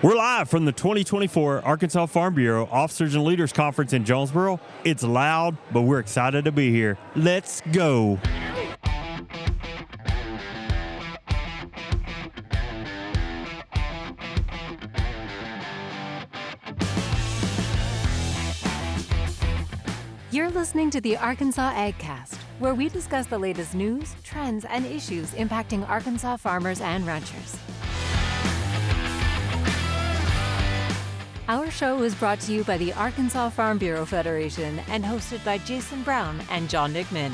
We're live from the 2024 Arkansas Farm Bureau Officers and Leaders Conference in Jonesboro. It's loud, but we're excited to be here. Let's go. You're listening to the Arkansas AgCast, where we discuss the latest news, trends, and issues impacting Arkansas farmers and ranchers. Our show is brought to you by the Arkansas Farm Bureau Federation and hosted by Jason Brown and John Nickman.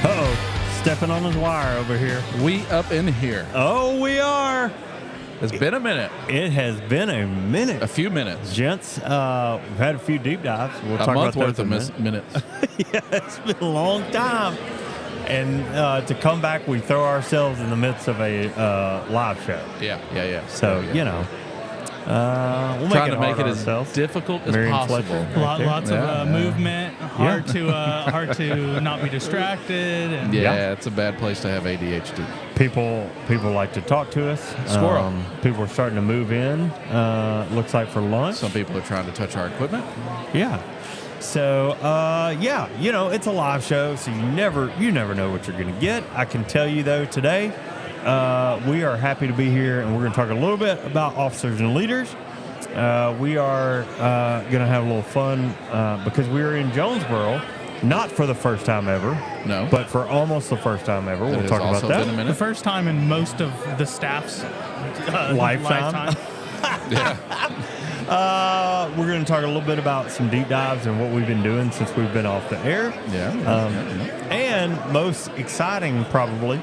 Uh-oh, stepping on his wire over here. We up in here. Oh, we are. It's been a minute. It has been a minute. A few minutes. Gents, we've had a few deep dives. We'll a talk month about worth those of minutes. Yeah, it's been a long time. And to come back, we throw ourselves in the midst of a live show. Yeah. So, yeah. you know, we'll trying make to make it as difficult as Marion possible. Fletcher, Lots of movement, hard to not be distracted. And It's a bad place to have ADHD. People like to talk to us. Squirrel. People are starting to move in. Looks like for lunch. Some people are trying to touch our equipment. Yeah. So it's a live show, so you never know what you're going to get. I can tell you though today, we are happy to be here, and we're going to talk a little bit about officers and leaders. We are going to have a little fun because we are in Jonesboro, not for the first time ever. No. But for almost the first time ever. We'll talk about that. Been a minute. The first time in most of the staff's lifetime. We're going to talk a little bit about some deep dives and what we've been doing since we've been off the air. And most exciting, probably,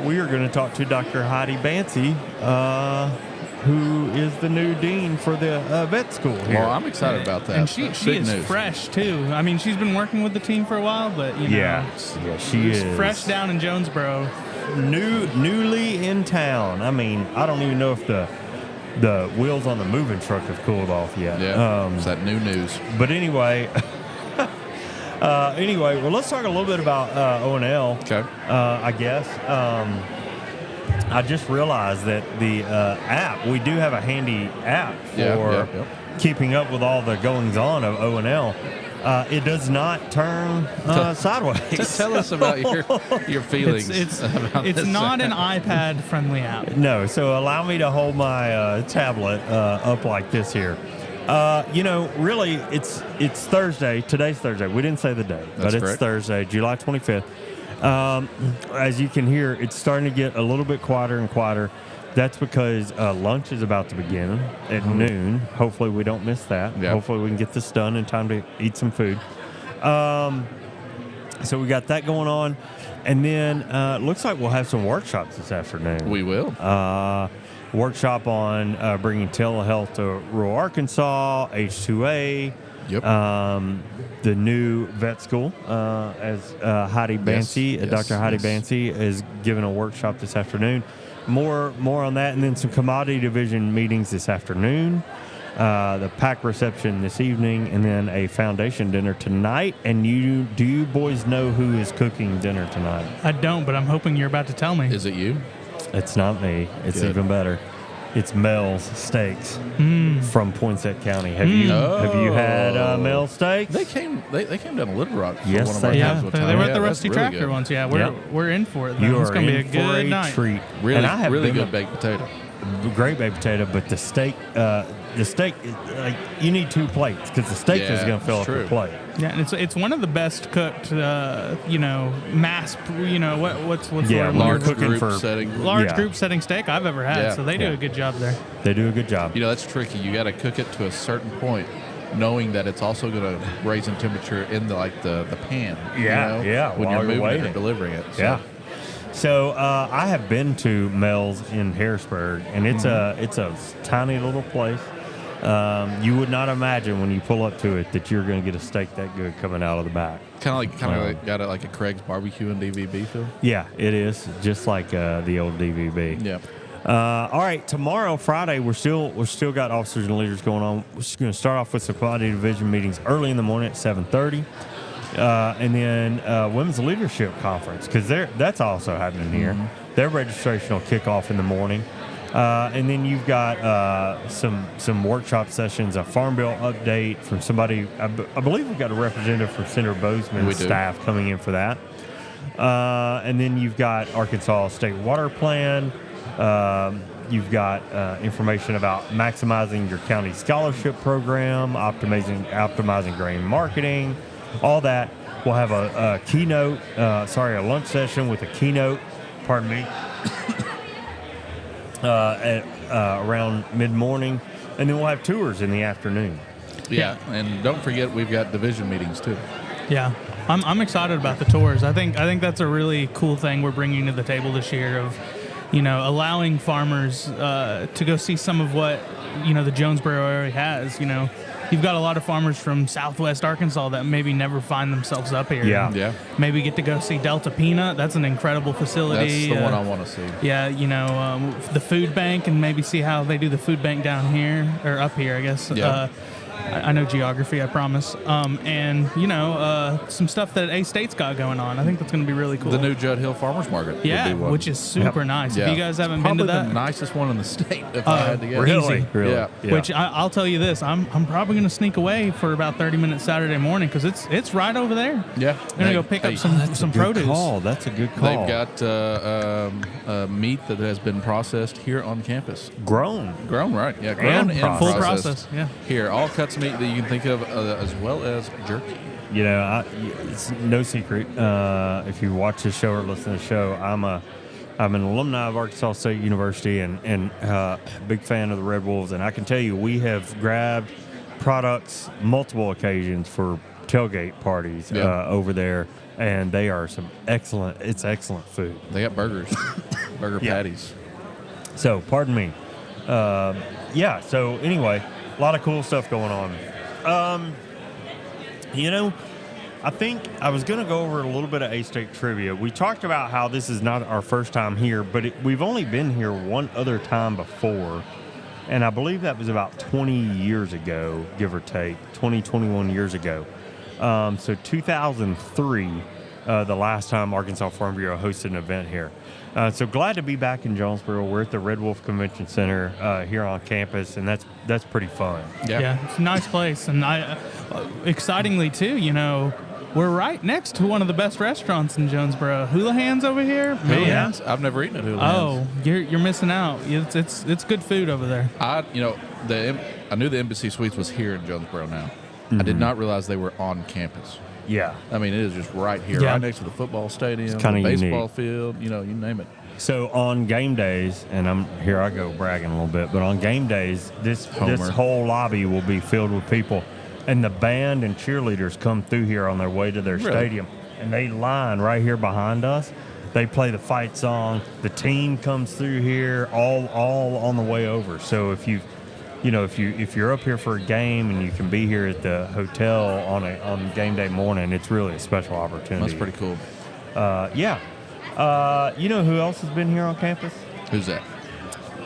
we are going to talk to Dr. Heidi Banse, who is the new dean for the vet school here. Well, I'm excited about that. And she is fresh, too. I mean, she's been working with the team for a while, but, she is. Fresh down in Jonesboro. Newly in town. I mean, I don't even know if the wheels on the moving truck have cooled off yet. Yeah, it's that new news. But anyway, well, let's talk a little bit about O&L. Okay. I guess. I just realized that the app, we do have a handy app for keeping up with all the goings-on of O&L. It does not turn sideways. Just tell us about your feelings. It's not an iPad-friendly app. No, so allow me to hold my tablet up like this here. Really, it's Thursday. Today's Thursday. We didn't say the day, but it's Thursday, July 25th. As you can hear, it's starting to get a little bit quieter and quieter. That's because lunch is about to begin at noon. Hopefully we don't miss that. Yep. Hopefully we can get this done in time to eat some food. So we got that going on. And then it looks like we'll have some workshops this afternoon. We will. Workshop on bringing telehealth to rural Arkansas, H2A. Yep. The new vet school, as Heidi Banse, Dr. Heidi Banse is giving a workshop this afternoon. More on that, and then some commodity division meetings this afternoon, the pack reception this evening, and then a foundation dinner tonight. And do you boys know who is cooking dinner tonight? I don't, but I'm hoping you're about to tell me. Is it you? It's not me. It's Good. even better. It's Mel's Steaks from Poinsett County. Have you had Mel's Steaks? They came down to Little Rock. For Yes, one of they our have. times one They time. were at the that's Rusty really Tractor good. once. Yeah, we're in for it. You It's are going to be a in for good a night. treat. Really, and I have really been good baked potato. Great baked potato, but the steak, you need 2 plates because the steak is going to fill up the plate. Yeah, and it's one of the best cooked, mass, what's the word? large cooking group for setting. Large group setting steak I've ever had. Yeah. So they do a good job there. They do a good job. That's tricky. You got to cook it to a certain point, knowing that it's also going to raise in temperature in the pan. When while you're moving waiting. it and delivering it. So. Yeah. So I have been to Mel's in Harrisburg, and it's a tiny little place. You would not imagine when you pull up to it that you're going to get a steak that good coming out of the back. Kind of like got it like a Craig's Barbecue and DVB feel. Yeah, it is just like the old DVB. Yeah. All right, tomorrow, Friday, we're still got officers and leaders going on. We're just going to start off with some commodity division meetings early in the morning at 7:30. And then Women's Leadership Conference, because that's also happening here. Their registration will kick off in the morning. And then you've got some workshop sessions, a Farm Bill update from somebody. I believe we've got a representative from Senator Bozeman's staff coming in for that. And then you've got Arkansas State Water Plan. You've got information about maximizing your county scholarship program, optimizing grain marketing, all that. We'll have a keynote, a lunch session with a keynote, pardon me, at around mid-morning, and then we'll have tours in the afternoon. Yeah, and don't forget we've got division meetings too. Yeah, I'm excited about the tours. I think that's a really cool thing we're bringing to the table this year of, allowing farmers to go see some of what, the Jonesboro area has. You've got a lot of farmers from Southwest Arkansas that maybe never find themselves up here. Yeah. Maybe get to go see Delta Peanut. That's an incredible facility. That's the one I want to see. Yeah, the food bank, and maybe see how they do the food bank down here, or up here, I guess. Yeah. I know geography, I promise. And, some stuff that A-State's got going on. I think that's going to be really cool. The new Judd Hill Farmers Market. Yeah, would be one. which is super nice. Yeah. If you guys haven't been to that. Probably the nicest one in the state, if I had to guess. Really? Yeah. Which I'll tell you this, I'm probably going to sneak away for about 30 minutes Saturday morning because it's right over there. Yeah. I'm going to go pick up some produce. That's a good call. They've got meat that has been processed here on campus. Grown, right? Yeah, grown and processed. Full processed. process, yeah. Here, all cuts of meat that you can think of, as well as jerky. It's no secret. If you watch the show or listen to the show, I'm an alumni of Arkansas State University and big fan of the Red Wolves. And I can tell you, we have grabbed products multiple occasions for tailgate parties over there, and they are excellent food. They got burgers, burger patties. So, pardon me. So anyway, a lot of cool stuff going on. I think I was going to go over a little bit of A-State trivia. We talked about how this is not our first time here, but we've only been here one other time before, and I believe that was about 20 years ago, give or take, 21 years ago. So 2003, the last time Arkansas Farm Bureau hosted an event here. So glad to be back in Jonesboro. We're at the Red Wolf Convention Center here on campus, and that's pretty fun. Yeah, it's a nice place, and excitingly too, we're right next to one of the best restaurants in Jonesboro. Hula Hands over here. Hula Hands? I've never eaten at Hula Hands. Oh, you're missing out. It's good food over there. I knew the Embassy Suites was here in Jonesboro now. I did not realize they were on campus. Yeah. I mean, it is just right here, right next to the football stadium, the baseball unique. Field, you name it. So on game days, and here I go bragging a little bit, but on game days, this whole lobby will be filled with people, and the band and cheerleaders come through here on their way to their stadium, and they line right here behind us. They play the fight song. The team comes through here, all on the way over. So if you're up here for a game and you can be here at the hotel on game day morning, it's really a special opportunity. That's pretty cool. You know who else has been here on campus? Who's that?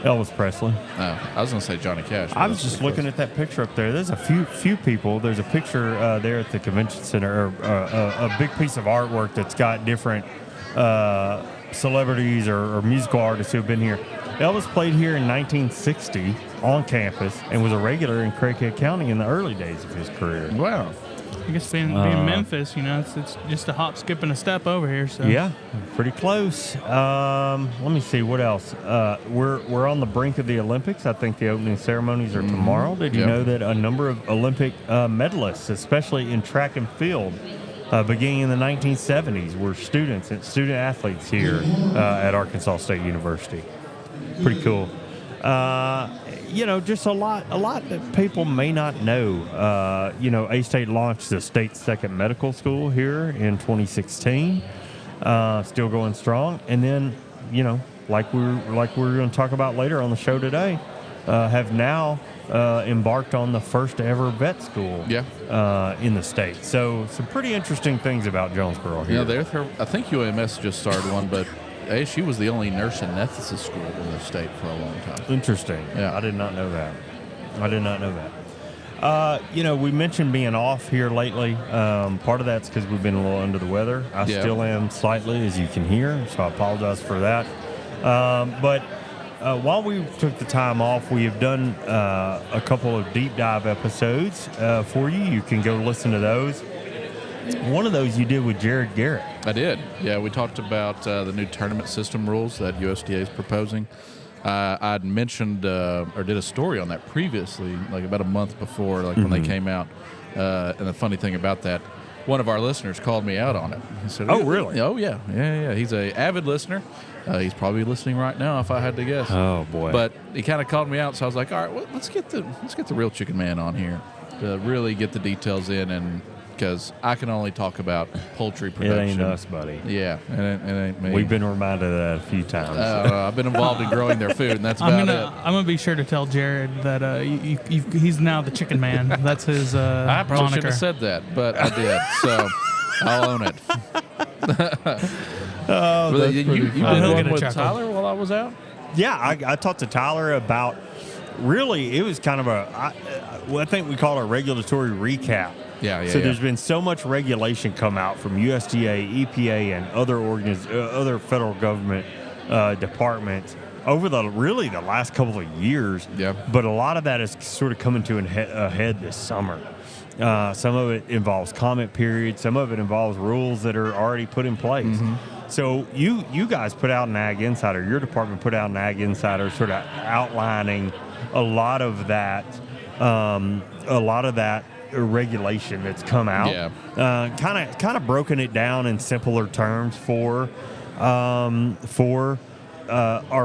Elvis Presley. Oh, I was going to say Johnny Cash. I was just looking at that picture up there. There's a few people. There's a picture there at the convention center, a big piece of artwork that's got different celebrities or musical artists who have been here. Elvis played here in 1960 on campus and was a regular in Craighead County in the early days of his career. Wow. I guess being Memphis, it's just a hop, skip, and a step over here. So yeah, pretty close. Let me see what else. We're on the brink of the Olympics. I think the opening ceremonies are tomorrow. Did you know that a number of Olympic medalists, especially in track and field, beginning in the 1970s, were student athletes here at Arkansas State University? Pretty cool. Just a lot that people may not know. A-State launched the state's second medical school here in 2016, still going strong. And then, like we're going to talk about later on the show today, have now embarked on the first ever vet school in the state. So some pretty interesting things about Jonesboro here. I think UAMS just started one, but ASU was the only nurse anesthetist school in the state for a long time. Interesting. Yeah. I did not know that. We mentioned being off here lately. Part of that's because we've been a little under the weather. I still am slightly, as you can hear, so I apologize for that. But while we took the time off, we have done a couple of deep dive episodes for you. You can go listen to those. One of those you did with Jared Garrett. I did. Yeah, we talked about the new tournament system rules that USDA is proposing. I'd mentioned or did a story on that previously, like about a month before, like when they came out. And the funny thing about that, one of our listeners called me out on it. He said, "Oh, really? Oh, yeah. He's an avid listener. He's probably listening right now, if I had to guess. Oh boy! But he kind of called me out, so I was like, all right, well, let's get the real Chicken Man on here to really get the details in, and because I can only talk about poultry production. It ain't us, buddy. Yeah, it ain't me. We've been reminded of that a few times. I've been involved in growing their food, and that's about it. I'm gonna be sure to tell Jared that he's now the Chicken Man. That's his I probably moniker. should have said that, but I did, so I'll own it. That's you pretty been funny. He'll one get a with chuckle. Tyler while I was out? Yeah, I talked to Tyler about. Really, it was kind of I think we call it a regulatory recap. Yeah. So there's been so much regulation come out from USDA, EPA, and other federal government departments over the last couple of years. Yeah. But a lot of that is sort of coming to a head this summer. Some of it involves comment periods. Some of it involves rules that are already put in place. Mm-hmm. So you guys put out an Ag Insider. Your department put out an Ag Insider, sort of outlining a lot of that regulation that's come out. Yeah. Kind of broken it down in simpler terms for our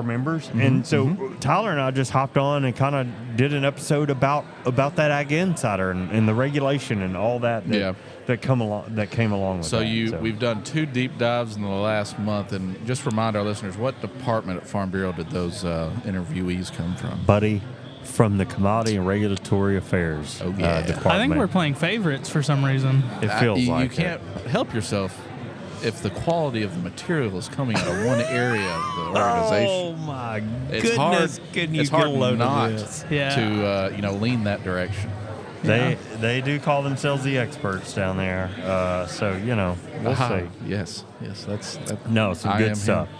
members. And so Tyler and I just hopped on and kind of did an episode about that Ag Insider and the regulation and all that came along with that. We've done 2 deep dives in the last month, and just remind our listeners, what department at Farm Bureau did those interviewees come from? Buddy, from the Commodity and Regulatory Affairs department. I think we're playing favorites for some reason. It feels like you can't help yourself if the quality of the material is coming out of one area of the organization. Oh my It's hard, goodness! Can you it's get hard a load not of this? Yeah. to lean that direction. They do call themselves the experts down there. So we'll see. Yes, that's Some I good am stuff. him.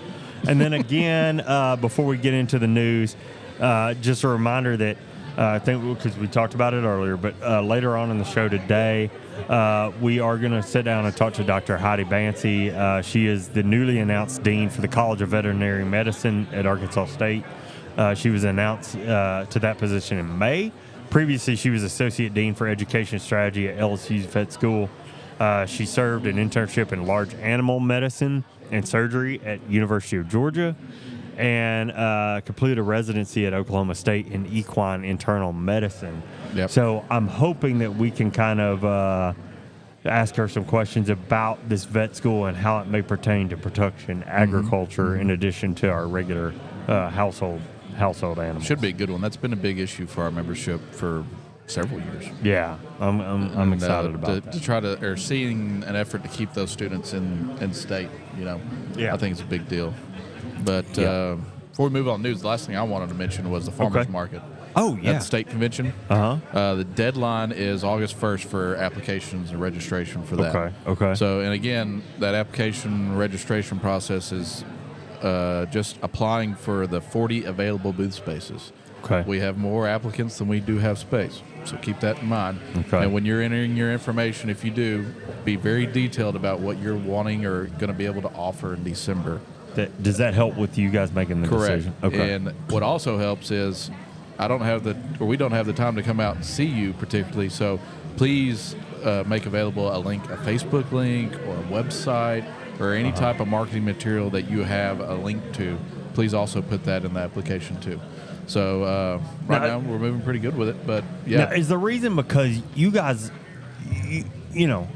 And then again, before we get into the news, just a reminder that I think because we talked about it earlier, but later on in the show today, we are going to sit down and talk to Dr. Heidi Banse. She is the newly announced dean for the College of Veterinary Medicine at Arkansas State. She was announced to that position in May. Previously, she was associate dean for education strategy at LSU's vet school. She served an internship in large animal medicine and surgery at University of Georgia, and completed a residency at Oklahoma State in equine internal medicine. Yep. So I'm hoping that we can kind of ask her some questions about this vet school and how it may pertain to production, agriculture, in addition to our regular household animals. Should be a good one. That's been a big issue for our membership for several years. Yeah, I'm excited about that. To try to, or seeing an effort to keep those students in state, Yeah. I think it's a big deal. But Yeah. before we move on news, the last thing I wanted to mention was the farmers market. Oh, At yeah. the state convention. The deadline is August 1st for applications and registration for that. Okay. So, and again, that application registration process is just applying for the 40 available booth spaces. Okay. We have more applicants than we do have space, so keep that in mind. Okay. And when you're entering your information, if you do, be very detailed about what you're wanting or going to be able to offer in December. Does that help with you guys making the Correct. decision? Okay. And what also helps is we don't have the time to come out and see you particularly, so please make available a link, a Facebook link or a website or any type of marketing material that you have a link to. Please also put that in the application too. So now we're moving pretty good with it, but yeah. Now, is the reason because you guys,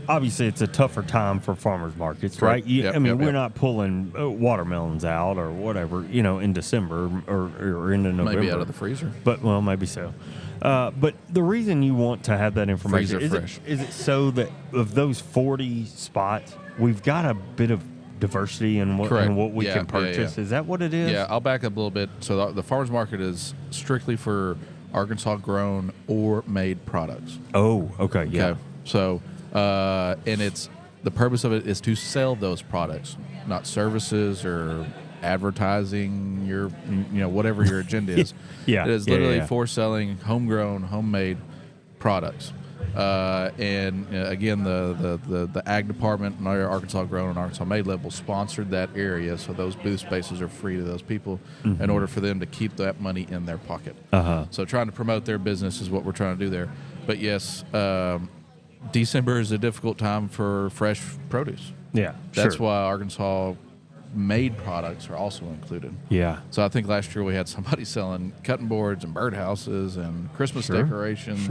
obviously it's a tougher time for farmers markets, right? We're not pulling watermelons out or whatever, in December or into November. Maybe out of the freezer. But, well, maybe so. But the reason you want to have that information, Freezer fresh. is it so that of those 40 spots, we've got a bit of diversity in what we can purchase? Yeah. Is that what it is? Yeah, I'll back up a little bit. So the farmers market is strictly for Arkansas grown or made products. Oh, okay, yeah. Okay. So, and the purpose of it is to sell those products, not services or advertising your, whatever your agenda is. Yeah. It is Yeah, literally yeah. for selling homegrown, homemade products. Again, the ag department and our Arkansas Grown and Arkansas Made label sponsored that area, so those booth spaces are free to those people in order for them to keep that money in their pocket. So trying to promote their business is what we're trying to do there. But yes, December is a difficult time for fresh produce. Yeah, That's sure. why Arkansas Made products are also included. Yeah. So I think last year we had somebody selling cutting boards and birdhouses and Christmas decorations,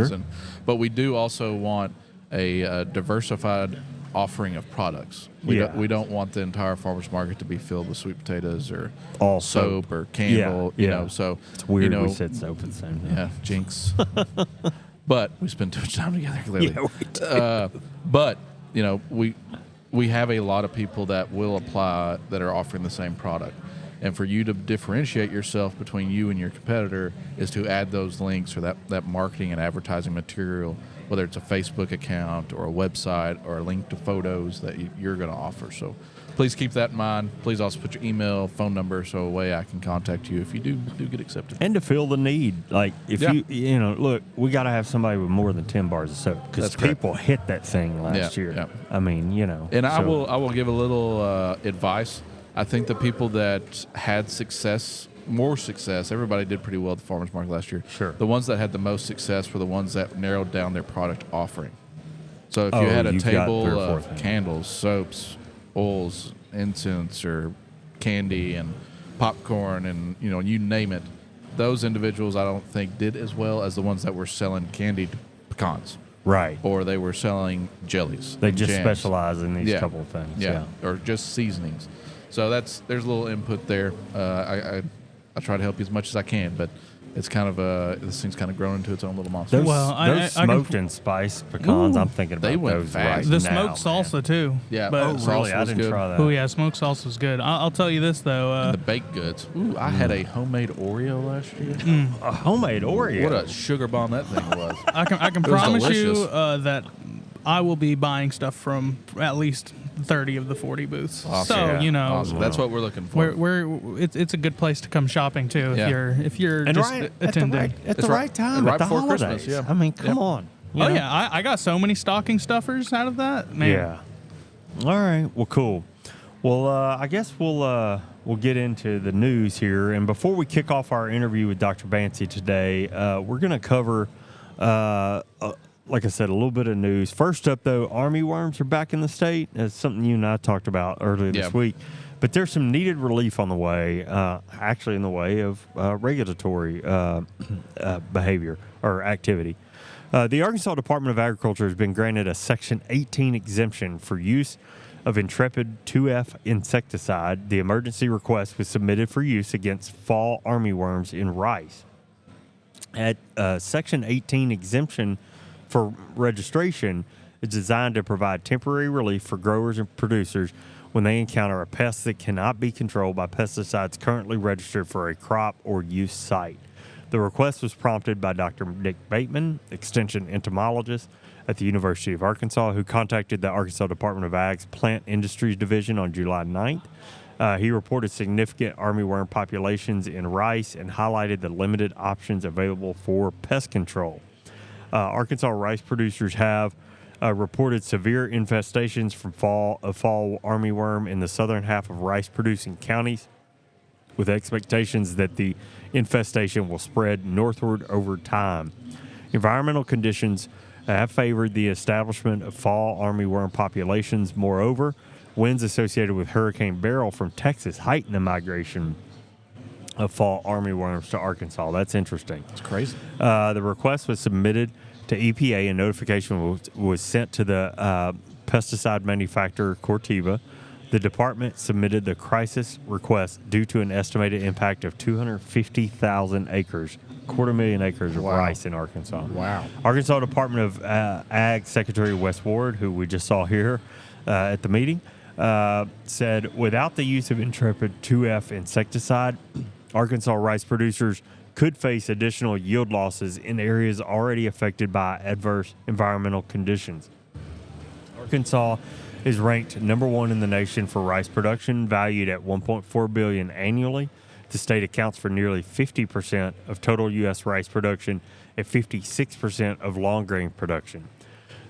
but we do also want a diversified offering of products. We don't want the entire farmers market to be filled with sweet potatoes or All soap or candle. So It's weird you know, we said soap at the same time. yeah, jinx. But we spend too much time together, clearly. Yeah, we do. But we have a lot of people that will apply that are offering the same product. And for you to differentiate yourself between you and your competitor is to add those links or that marketing and advertising material, whether it's a Facebook account or a website or a link to photos that you're going to offer. So please keep that in mind. Please also put your email, phone number, so a way I can contact you if you do get accepted. And to fill the need. Like, if look, we got to have somebody with more than 10 bars of soap because That's correct. people hit that thing last year. Yeah. I mean, And I will give a little advice. I think the people that had more success, everybody did pretty well at the farmers market last year. Sure. The ones that had the most success were the ones that narrowed down their product offering. So if you had a you've got 3 or 4 table of things. candles, soaps, oils, incense, or candy and popcorn and you name it, those individuals I don't think did as well as the ones that were selling candied pecans. Right. Or they were selling jellies. They and just jams. specialize in these couple of things. Yeah. Or just seasonings. So there's a little input there. I try to help you as much as I can, but it's kind of this thing's kind of grown into its own little monster. Those, Well, those I can- smoked and spiced pecans, I'm thinking about they went those fast. right The now, smoked man. salsa too. Yeah. But, Oh, Salsa really? I was didn't good. try that. oh yeah, smoked salsa is good. I'll tell you this though. The baked goods. Ooh, I had a homemade Oreo last year. A homemade Oreo. What a sugar bomb that thing was. I can was promise delicious. you that I will be buying stuff from at least 30 of the 40 booths. Awesome. So Yeah. Awesome. That's what we're looking for. it's a good place to come shopping too Yeah. if you're And just right attending. at It's the right- right time, right at the before holidays. Christmas, yeah. I mean, come Yep. on. You Oh know? yeah, I got so many stocking stuffers out of that. Man. Yeah. All right. Well, cool. Well, I guess we'll get into the news here. And before we kick off our interview with Dr. Banse today, we're going to cover, like I said, a little bit of news. First up, though, army worms are back in the state. That's something you and I talked about earlier this week. But there's some needed relief on the way, actually in the way of regulatory behavior or activity. The Arkansas Department of Agriculture has been granted a Section 18 exemption for use of Intrepid 2F insecticide. The emergency request was submitted for use against fall armyworms in rice. At Section 18 exemption for registration is designed to provide temporary relief for growers and producers when they encounter a pest that cannot be controlled by pesticides currently registered for a crop or use site. The request was prompted by Dr. Nick Bateman, Extension Entomologist at the University of Arkansas, who contacted the Arkansas Department of Ag's Plant Industries Division on July 9th. He reported significant armyworm populations in rice and highlighted the limited options available for pest control. Arkansas rice producers have reported severe infestations from fall armyworm in the southern half of rice-producing counties, with expectations that the infestation will spread northward over time. Environmental conditions have favored the establishment of fall armyworm populations. Moreover, winds associated with Hurricane Beryl from Texas heighten the migration of fall armyworms to Arkansas. That's interesting. It's crazy. The request was submitted to EPA and notification was sent to the pesticide manufacturer Corteva. The department submitted the crisis request due to an estimated impact of 250,000 acres, 250,000 acres of rice in Arkansas. Wow. Arkansas Department of Ag Secretary Wes Ward, who we just saw here at the meeting, said without the use of Intrepid 2F insecticide, Arkansas rice producers could face additional yield losses in areas already affected by adverse environmental conditions. Arkansas is ranked number 1 in the nation for rice production, valued at $1.4 billion annually. The state accounts for nearly 50% of total U.S. rice production and 56% of long grain production.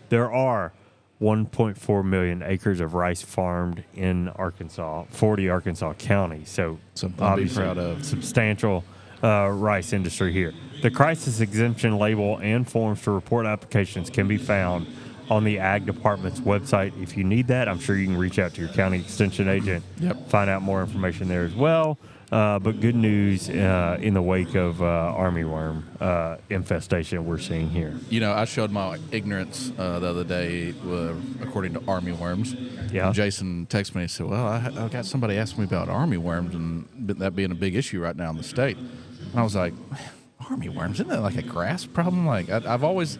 There are 1.4 million acres of rice farmed in Arkansas, 40 Arkansas counties. So Something to be obviously proud of. Substantial rice industry here. The crisis exemption label and forms to report applications can be found on the Ag Department's website. If you need that, I'm sure you can reach out to your county extension agent, find out more information there as well. But good news in the wake of armyworm infestation we're seeing here. You know, I showed my ignorance the other day according to armyworms. Yeah. Jason texted me and said, well, I got somebody asking me about armyworms and that being a big issue right now in the state. And I was like, armyworms, isn't that like a grass problem? Like, I've always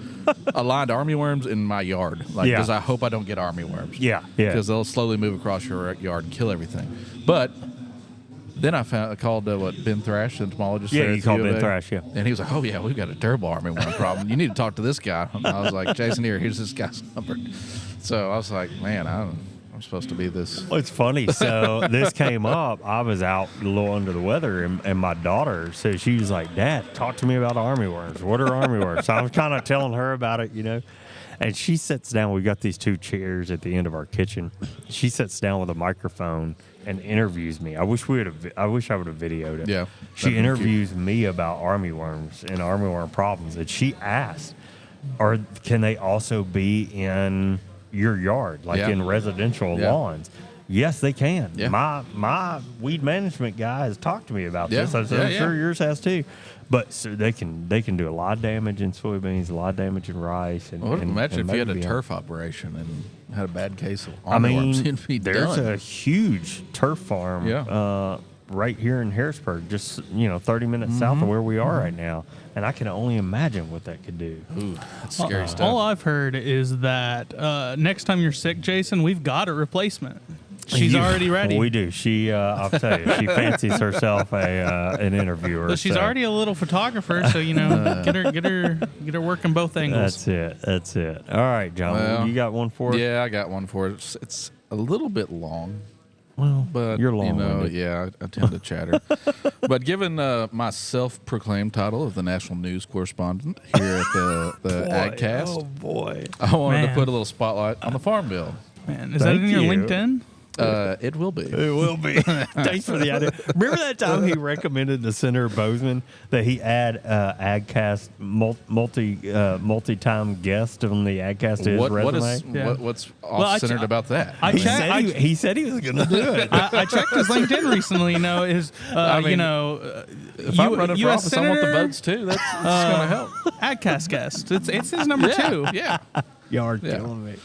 aligned armyworms in my yard, because I hope I don't get armyworms. Yeah. Because they'll slowly move across your yard and kill everything. But then I called Ben Thrash, the entomologist. Yeah, there you at called U of Ben A, Thrash, yeah. And he was like, oh, yeah, we've got a terrible armyworm problem. You need to talk to this guy. And I was like, Jason, here's this guy's number. So I was like, man, I'm supposed to be this. Well, it's funny. So this came up. I was out a little under the weather, and my daughter said, she was like, Dad, talk to me about armyworms. What are armyworms? So I was kind of telling her about it, And she sits down. We got these 2 chairs at the end of our kitchen. She sits down with a microphone and interviews me. I wish I would have videoed it. Yeah. She interviews me about armyworms and armyworm problems. And she asked, can they also be in your yard, like in residential lawns? Yes, they can. Yeah. My weed management guy has talked to me about this. I said, I'm sure yours has too. But so they can do a lot of damage in soybeans, a lot of damage in rice. And, imagine if you had a turf operation and had a bad case of armyworms. It'd be there's done. a huge turf farm right here in Harrisburg, just 30 minutes south of where we are right now. And I can only imagine what that could do. Ooh, that's scary stuff. All I've heard is that next time you're sick, Jason, we've got a replacement. She's already ready. We do. She, I'll tell you, she fancies herself an interviewer. So she's already a little photographer, so get her working both angles. That's it. All right, John, Well, you got one for us? Yeah, I got one for it. It's a little bit long. Well, But you're long. yeah, I tend to chatter. But given my self-proclaimed title of the national news correspondent here at the AgCast, Oh boy! I wanted to Man. put a little spotlight on the Farm Bill. Man, is that Thank in your you. LinkedIn? It will be. It will be. Thanks for the idea. Remember that time he recommended to Senator Bozeman that he add AgCast multi-time guest on the AgCast to his resume? What's off-centered about that? He said he was going to do it. I checked his LinkedIn recently. if I'm running for office, I want the votes too. That's going to help. AgCast guest. It's his number 2. Yeah. You are killing me.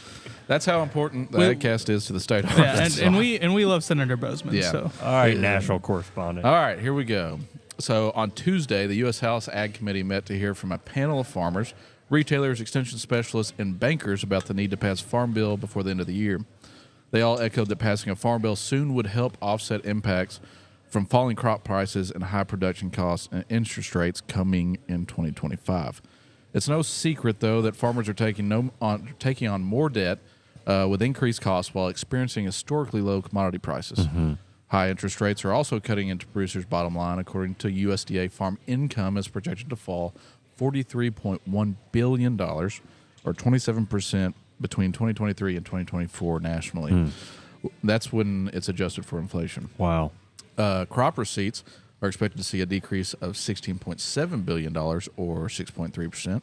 That's how important the AgCast is to the state of Yeah, Arkansas. and we love Senator Bozeman. Yeah. So All right, national correspondent. All right, here we go. So on Tuesday, the U.S. House Ag Committee met to hear from a panel of farmers, retailers, extension specialists, and bankers about the need to pass a farm bill before the end of the year. They all echoed that passing a farm bill soon would help offset impacts from falling crop prices and high production costs and interest rates coming in 2025. It's no secret, though, that farmers are taking on more debt with increased costs while experiencing historically low commodity prices. High interest rates are also cutting into producers' bottom line. According to USDA, farm income is projected to fall $43.1 billion, or 27% between 2023 and 2024 nationally. That's when it's adjusted for inflation. Wow. Crop receipts are expected to see a decrease of $16.7 billion, or 6.3%.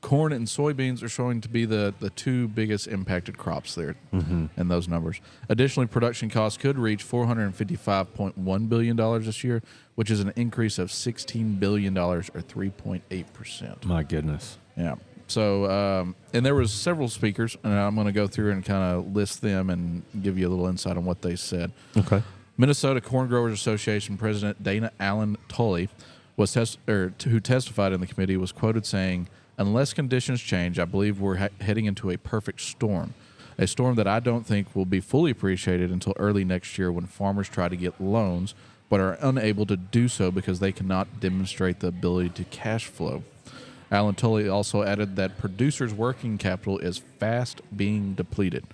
Corn and soybeans are showing to be the 2 biggest impacted crops there in those numbers. Additionally, production costs could reach $455.1 billion this year, which is an increase of $16 billion, or 3.8%. My goodness. Yeah. So, and there was several speakers, and I'm going to go through and kind of list them and give you a little insight on what they said. Okay. Minnesota Corn Growers Association President Dana Allen Tully, who testified in the committee, was quoted saying, "Unless conditions change, I believe we're heading into a perfect storm, a storm that I don't think will be fully appreciated until early next year when farmers try to get loans but are unable to do so because they cannot demonstrate the ability to cash flow." Alan Tully also added that producers' working capital is fast being depleted.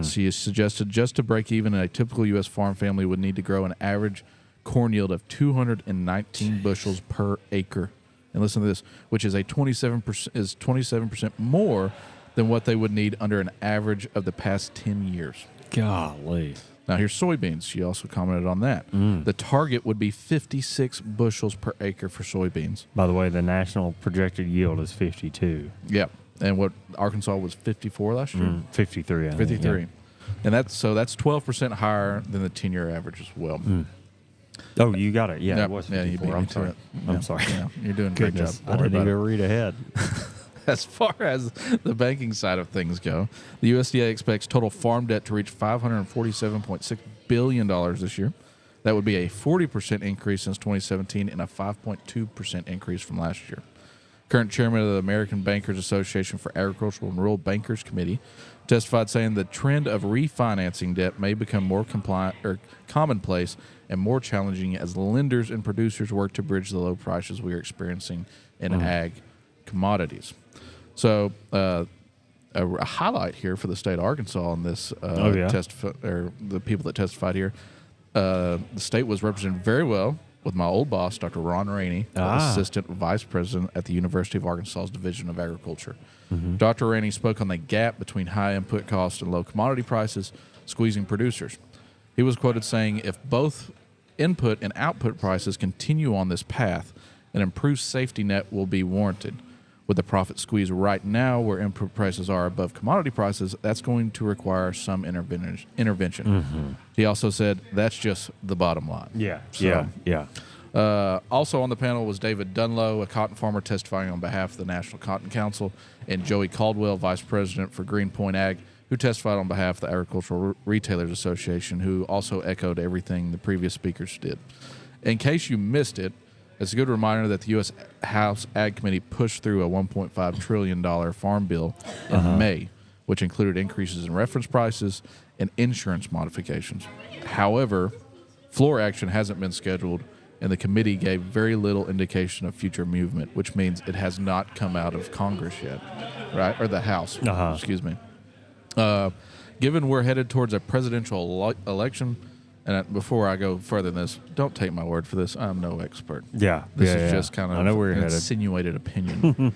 She suggested just to break even, a typical U.S. farm family would need to grow an average corn yield of 219 bushels per acre. And listen to this, which is 27% more than what they would need under an average of the past 10 years. Golly. Now, here's soybeans. She also commented on that. The target would be 56 bushels per acre for soybeans. By the way, the national projected yield is 52. Yep. And what Arkansas was 54 last year? 53, I think, 53. yeah. And that's 12% higher than the 10-year average as well. Oh, you got it. Yeah, Yep. it was Yeah, you 54. beat I'm me to sorry. it. I'm Yeah. sorry. Yeah, you're doing a great job. Goodness, Don't I worry didn't about even read ahead. As far as the banking side of things go, the USDA expects total farm debt to reach $547.6 billion this year. That would be a 40% increase since 2017 and a 5.2% increase from last year. Current chairman of the American Bankers Association for Agricultural and Rural Bankers Committee testified, saying the trend of refinancing debt may become more commonplace and more challenging as lenders and producers work to bridge the low prices we are experiencing in ag commodities. So, a highlight here for the state of Arkansas on this or the people that testified here. The state was represented very well with my old boss, Dr. Ron Rainey, Assistant Vice President at the University of Arkansas's Division of Agriculture. Dr. Rainey spoke on the gap between high input costs and low commodity prices, squeezing producers. He was quoted saying, if both input and output prices continue on this path, an improved safety net will be warranted. With the profit squeeze right now where input prices are above commodity prices, that's going to require some intervention. He also said that's just the bottom line. Yeah. So, Yeah. also on the panel was David Dunlow, a cotton farmer testifying on behalf of the National Cotton Council, and Joey Caldwell, Vice President for Greenpoint Ag, who testified on behalf of the Agricultural Retailers Association, who also echoed everything the previous speakers did. In case you missed it, it's a good reminder that the U.S. House Ag Committee pushed through a $1.5 trillion farm bill in May, which included increases in reference prices and insurance modifications. However, floor action hasn't been scheduled, and the committee gave very little indication of future movement, which means it has not come out of Congress yet, right? Or the House, excuse me. Given we're headed towards a presidential election, and before I go further than this, don't take my word for this. I'm no expert. Yeah. This is just kind of an insinuated opinion.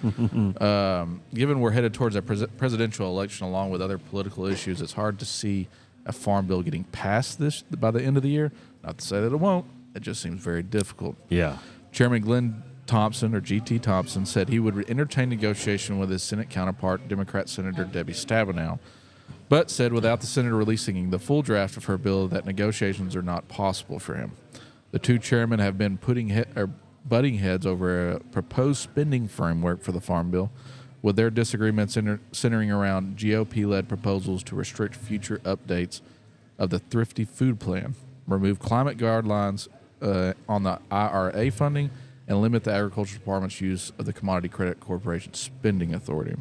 Given we're headed towards a presidential election along with other political issues, it's hard to see a farm bill getting passed this by the end of the year. Not to say that it won't. It just seems very difficult. Yeah. Chairman Glenn Thompson, or G.T. Thompson, said he would entertain negotiation with his Senate counterpart, Democrat Senator Debbie Stabenow, but said without the Senator releasing the full draft of her bill that negotiations are not possible for him. The two chairmen have been butting heads over a proposed spending framework for the Farm Bill, with their disagreements centering around GOP-led proposals to restrict future updates of the Thrifty Food Plan, remove climate guidelines on the IRA funding, and limit the Agriculture Department's use of the Commodity Credit Corporation spending authority.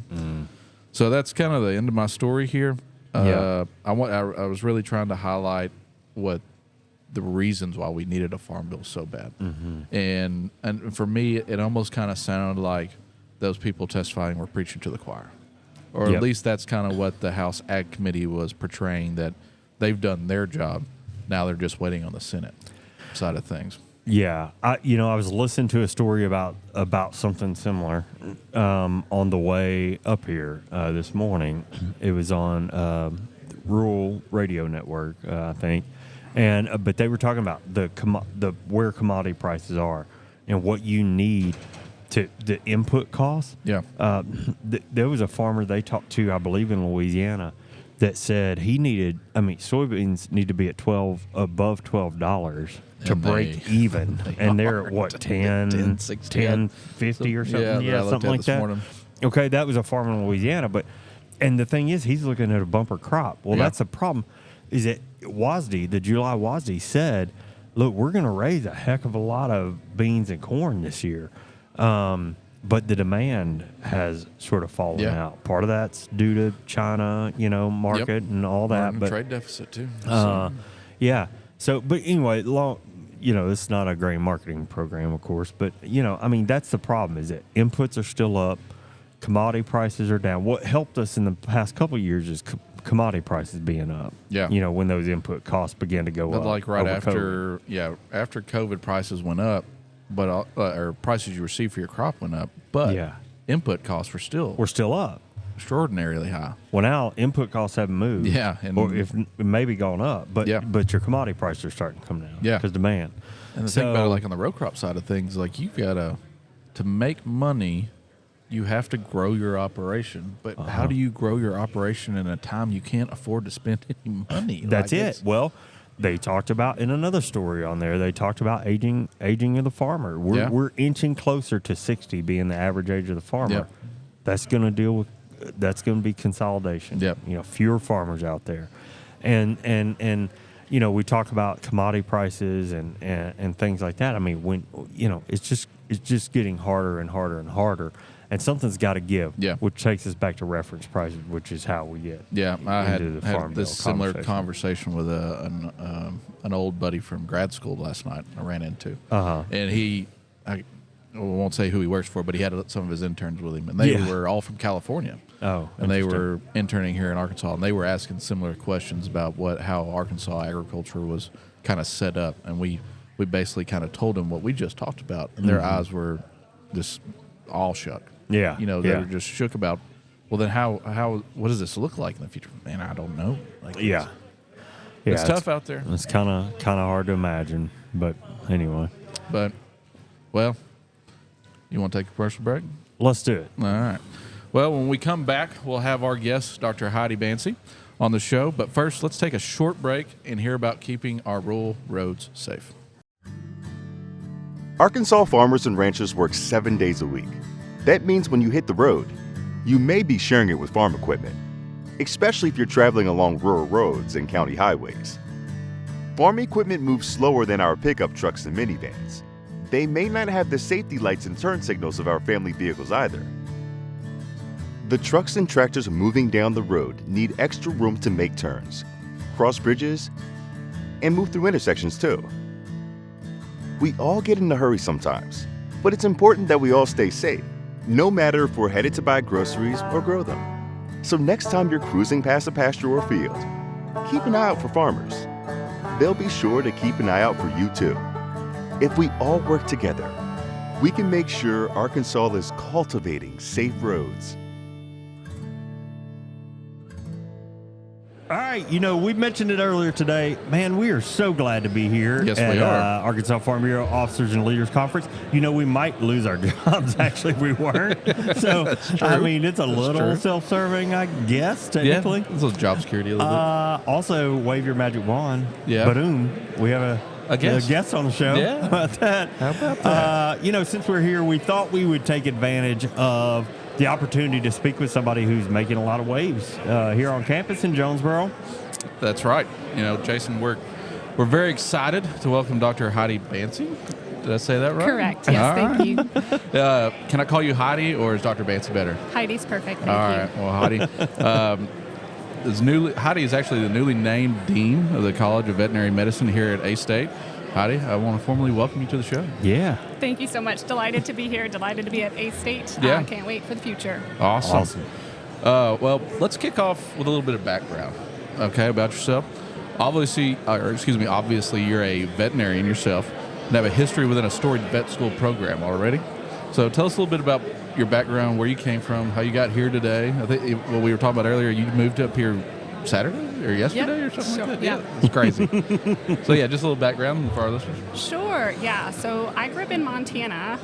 So that's kind of the end of my story here. I was really trying to highlight what the reasons why we needed a farm bill so bad. And for me, it almost kind of sounded like those people testifying were preaching to the choir. Or at least that's kind of what the House Ag Committee was portraying, that they've done their job. Now they're just waiting on the Senate side of things. Yeah, I was listening to a story about something similar on the way up here this morning. It was on Rural Radio Network, I think, but they were talking about the where commodity prices are and what you need to the input costs. Yeah, there was a farmer they talked to, I believe, in Louisiana, that said soybeans need to be at above $12 to break even, and they're at what, 10, 50 or something, something like that. Morning. Okay, that was a farmer in Louisiana, and the thing is, he's looking at a bumper crop. Well, that's the problem. Is that the July WASDE said, look, we're going to raise a heck of a lot of beans and corn this year. But the demand has sort of fallen out. Part of that's due to China, market and all that. But trade deficit too. Yeah. So, but anyway, this is not a grain marketing program, of course, but, I mean, that's the problem is that inputs are still up, commodity prices are down. What helped us in the past couple of years is commodity prices being up. Yeah. When those input costs began to go But up. like right over after, COVID. after COVID prices went up, but or prices you received for your crop went up, but input costs were still up. Extraordinarily high. Well, now input costs haven't moved. Yeah. Or if maybe gone up, but your commodity prices are starting to come down. Yeah. Because demand. And the thing about it, like on the row crop side of things, like you've got to make money, you have to grow your operation. But how do you grow your operation in a time you can't afford to spend any money? That's it. Well, they talked about in another story on there. They talked about aging of the farmer. We're inching closer to 60 being the average age of the farmer. Yep. That's going to be consolidation. Yep. Fewer farmers out there, and we talk about commodity prices and things like that. I mean, when it's just getting harder and harder and harder. And something's got to give, which takes us back to reference prices, which is how we get. Yeah, I had Farm this Bill similar conversation with an old buddy from grad school last night. I ran into, and I won't say who he works for, but he had some of his interns with him, and they were all from California. Oh, and they were interning here in Arkansas, and they were asking similar questions about how Arkansas agriculture was kind of set up, and we basically kind of told them what we just talked about, and their eyes were just all shook. Yeah. They were just shook about, well, then what does this look like in the future? Man, I don't know. It's tough out there. It's kind of hard to imagine, but anyway. But, well, you want to take a commercial break? Let's do it. All right. Well, when we come back, we'll have our guest, Dr. Heidi Banse, on the show. But first, let's take a short break and hear about keeping our rural roads safe. Arkansas farmers and ranchers work 7 days a week. That means when you hit the road, you may be sharing it with farm equipment, especially if you're traveling along rural roads and county highways. Farm equipment moves slower than our pickup trucks and minivans. They may not have the safety lights and turn signals of our family vehicles either. The trucks and tractors moving down the road need extra room to make turns, cross bridges, and move through intersections too. We all get in a hurry sometimes, but it's important that we all stay safe, no matter if we're headed to buy groceries or grow them. So next time you're cruising past a pasture or field, keep an eye out for farmers. They'll be sure to keep an eye out for you too. If we all work together, we can make sure Arkansas is cultivating safe roads. All right, we mentioned it earlier today. Man, we are so glad to be here at Arkansas Farm Bureau Officers and Leaders Conference. We might lose our jobs, actually, if we weren't. So, I mean, it's a little self-serving, I guess, technically. Yeah, it's a little job security a little bit. Also, wave your magic wand. Yeah. Boom. We have a guest on the show. Yeah. How about that? How about that? Since we're here, we thought we would take advantage of the opportunity to speak with somebody who's making a lot of waves here on campus in Jonesboro. That's right. Jason, we're very excited to welcome Dr. Heidi Banse. Did I say that right? Correct. Yes, thank you. Can I call you Heidi, or is Dr. Banse better? Heidi's perfect. Thank All you. right. Well, Heidi is actually the newly named dean of the College of Veterinary Medicine here at A-State. Heidi, I want to formally welcome you to the show. Yeah. Thank you so much. Delighted to be here. Delighted to be at A-State. Yeah. Can't wait for the future. Awesome. Well, let's kick off with a little bit of background, about yourself. Obviously, you're a veterinarian yourself and have a history within a storied vet school program already. So tell us a little bit about your background, where you came from, how you got here today. I think what we were talking about earlier, you moved up here Saturday or yesterday or something like that? Yeah. It's crazy. So, just a little background for our listeners. Sure, yeah. So I grew up in Montana,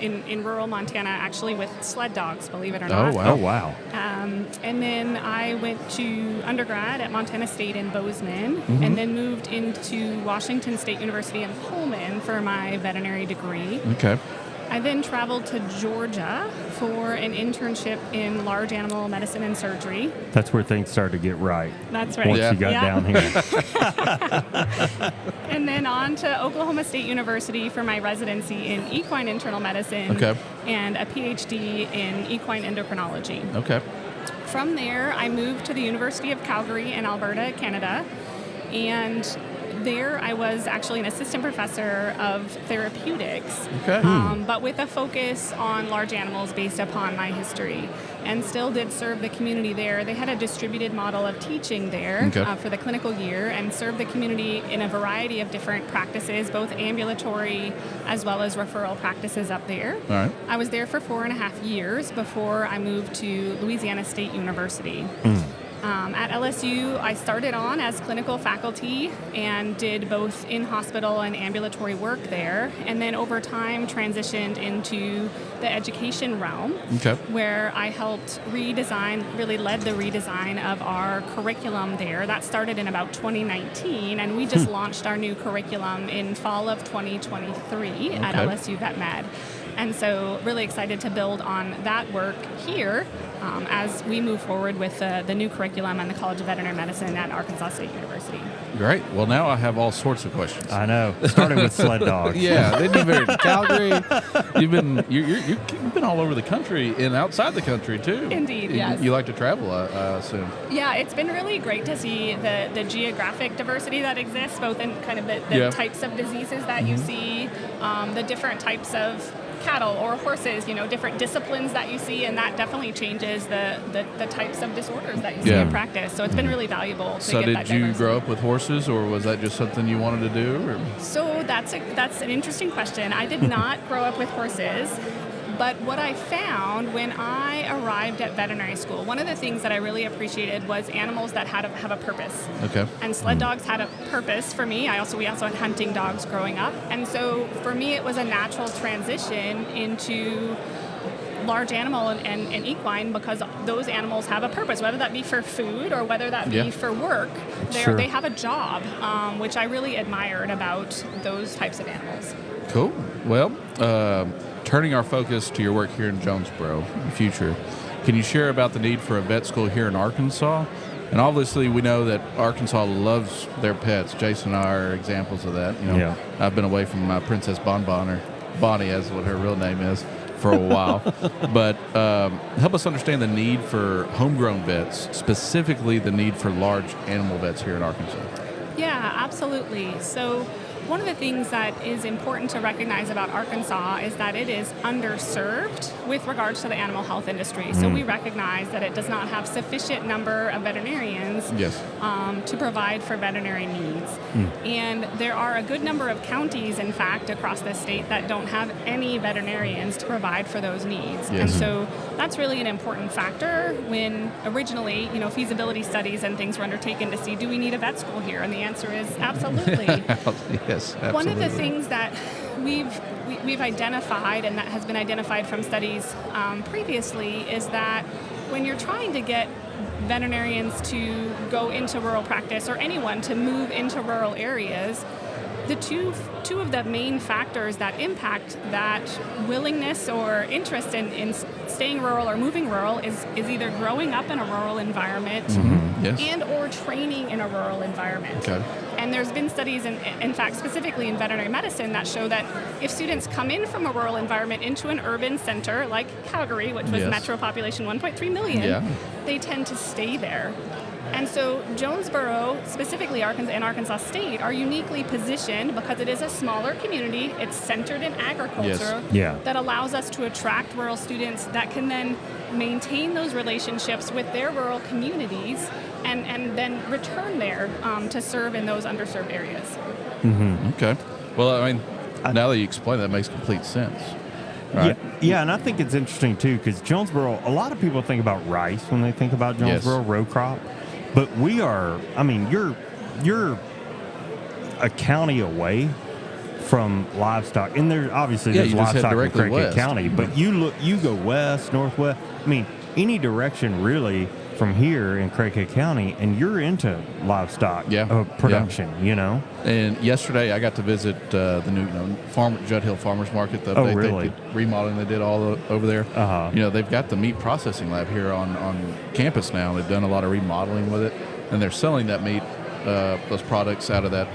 in rural Montana, actually with sled dogs, believe it or not. Oh, wow. And then I went to undergrad at Montana State in Bozeman, and then moved into Washington State University in Pullman for my veterinary degree. Okay. I then traveled to Georgia for an internship in large animal medicine and surgery. That's where things started to get right. That's right. Once you got down here. And then on to Oklahoma State University for my residency in equine internal medicine and a PhD in equine endocrinology. Okay. From there, I moved to the University of Calgary in Alberta, Canada, and There, I was actually an assistant professor of therapeutics, Okay. but with a focus on large animals based upon my history, and still did serve the community there. They had a distributed model of teaching there for the clinical year, and served the community in a variety of different practices, both ambulatory as well as referral practices up there. All right. I was there for 4.5 years before I moved to Louisiana State University. At LSU, I started on as clinical faculty and did both in-hospital and ambulatory work there, and then over time transitioned into the education realm, where I helped really led the redesign of our curriculum there. That started in about 2019, and we just launched our new curriculum in fall of 2023 at LSU Vet Med. And so really excited to build on that work here as we move forward with the new curriculum and the College of Veterinary Medicine at Arkansas State University. Great. Well, now I have all sorts of questions. I know. Starting with sled dogs. Yeah, then you've been to Calgary. You've been all over the country and outside the country too. Indeed, yes. You like to travel, I assume. Yeah, it's been really great to see the geographic diversity that exists, both in kind of the types of diseases that you see, the different types of cattle or horses, different disciplines that you see, and that definitely changes the types of disorders that you see in practice. So it's been really valuable to get that diversity. So did you grow up with horses, or was that just something you wanted to do? Or? So that's an interesting question. I did not grow up with horses. But what I found when I arrived at veterinary school, one of the things that I really appreciated was animals that have a purpose. Okay. And sled dogs had a purpose for me. We also had hunting dogs growing up. And so for me, it was a natural transition into large animal and equine, because those animals have a purpose, whether that be for food or whether that be for work. They have a job, which I really admired about those types of animals. Cool. Well, turning our focus to your work here in Jonesboro in the future, can you share about the need for a vet school here in Arkansas? And obviously, we know that Arkansas loves their pets. Jason and I are examples of that. I've been away from Princess Bonbon, or Bonnie, as what her real name is, for a while. But help us understand the need for homegrown vets, specifically the need for large animal vets here in Arkansas. Yeah, absolutely. So one of the things that is important to recognize about Arkansas is that it is underserved with regards to the animal health industry. So we recognize that it does not have sufficient number of veterinarians to provide for veterinary needs. And there are a good number of counties, in fact, across the state that don't have any veterinarians to provide for those needs. And so that's really an important factor when originally, feasibility studies and things were undertaken to see, do we need a vet school here? And the answer is absolutely. Yes, absolutely. One of the things that we've identified, and that has been identified from studies previously, is that when you're trying to get veterinarians to go into rural practice, or anyone to move into rural areas, the two of the main factors that impact that willingness or interest in staying rural or moving rural is either growing up in a rural environment and or training in a rural environment. Okay. And there's been studies, in fact, specifically in veterinary medicine, that show that if students come in from a rural environment into an urban center like Calgary, which was metro population 1.3 million, they tend to stay there. And so Jonesboro, specifically Arkansas State, are uniquely positioned because it is a smaller community. It's centered in agriculture that allows us to attract rural students that can then maintain those relationships with their rural communities and then return there to serve in those underserved areas. Okay. Well, I mean, now that you explain that, makes complete sense. Right? Yeah, and I think it's interesting, too, because Jonesboro, a lot of people think about rice when they think about Jonesboro, row crop. But we are, you're a county away from livestock. And there's livestock in Craighead County. But you go west, northwest. Any direction really from here in Craighead County, and you're into livestock production, And yesterday I got to visit the new Judd Hill Farmers Market. Really? Remodeling they did all over there. They've got the meat processing lab here on campus now. They've done a lot of remodeling with it, and they're selling that meat, those products out of that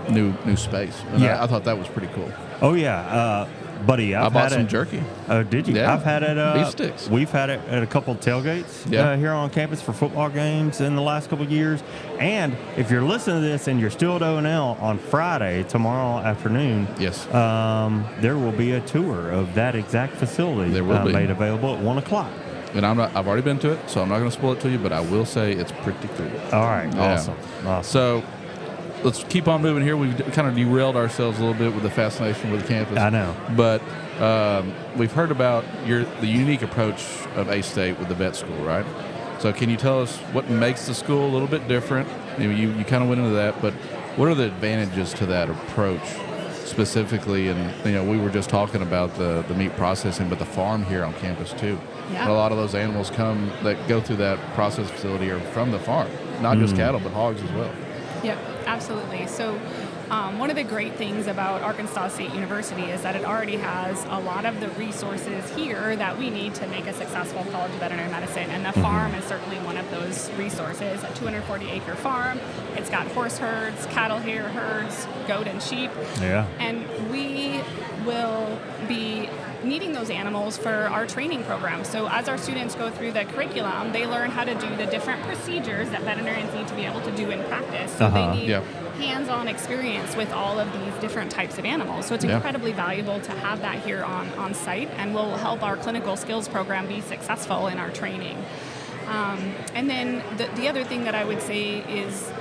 new space. And I thought that was pretty cool. Oh, yeah. buddy, I bought some jerky. Oh, did you? Yeah. I've had it. Beef sticks. We've had it at a couple of tailgates here on campus for football games in the last couple of years. And if you're listening to this and you're still at O&L on Friday, tomorrow afternoon, Yes. there will be a tour of that exact facility There will be. made available at 1 o'clock. And I've already been to it, so I'm not going to spoil it to you, but I will say it's pretty cool. All right. Yeah. Awesome. So let's keep on moving here. We've kind of derailed ourselves a little bit with the fascination with the campus. I know. But we've heard about the unique approach of A-State with the vet school, right? So can you tell us what makes the school a little bit different? You kind of went into that, but what are the advantages to that approach specifically? And, we were just talking about the meat processing, but the farm here on campus too. Yeah. And a lot of those animals that go through that process facility are from the farm, not just cattle, but hogs as well. Yep, absolutely. So one of the great things about Arkansas State University is that it already has a lot of the resources here that we need to make a successful college of veterinary medicine. And the farm is certainly one of those resources, a 240-acre farm. It's got horse herds, cattle herds, goat and sheep. Yeah. And we will be needing those animals for our training program. So as our students go through the curriculum, they learn how to do the different procedures that veterinarians need to be able to do in practice. So they need hands-on experience with all of these different types of animals. So it's incredibly valuable to have that here on site, and will help our clinical skills program be successful in our training. And then the other thing that I would say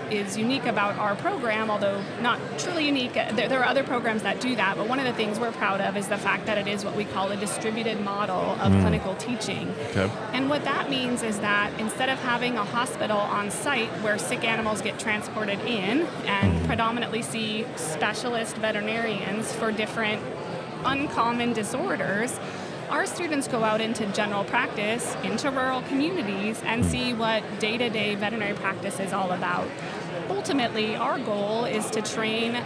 is unique about our program, although not truly unique, there are other programs that do that, but one of the things we're proud of is the fact that it is what we call a distributed model of clinical teaching. Okay. And what that means is that instead of having a hospital on site where sick animals get transported in and predominantly see specialist veterinarians for different uncommon disorders, our students go out into general practice, into rural communities, and see what day-to-day veterinary practice is all about. Ultimately, our goal is to train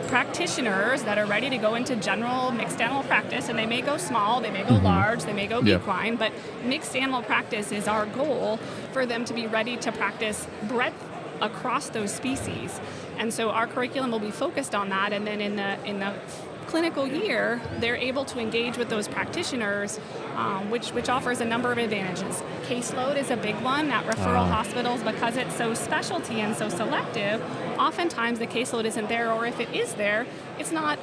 practitioners that are ready to go into general mixed animal practice, and they may go small, they may go large, they may go equine, but mixed animal practice is our goal for them to be ready to practice breadth across those species. And so our curriculum will be focused on that, and then in the clinical year, they're able to engage with those practitioners, which offers a number of advantages. Caseload is a big one. At referral hospitals, because it's so specialty and so selective, oftentimes the caseload isn't there, or if it is there, it's not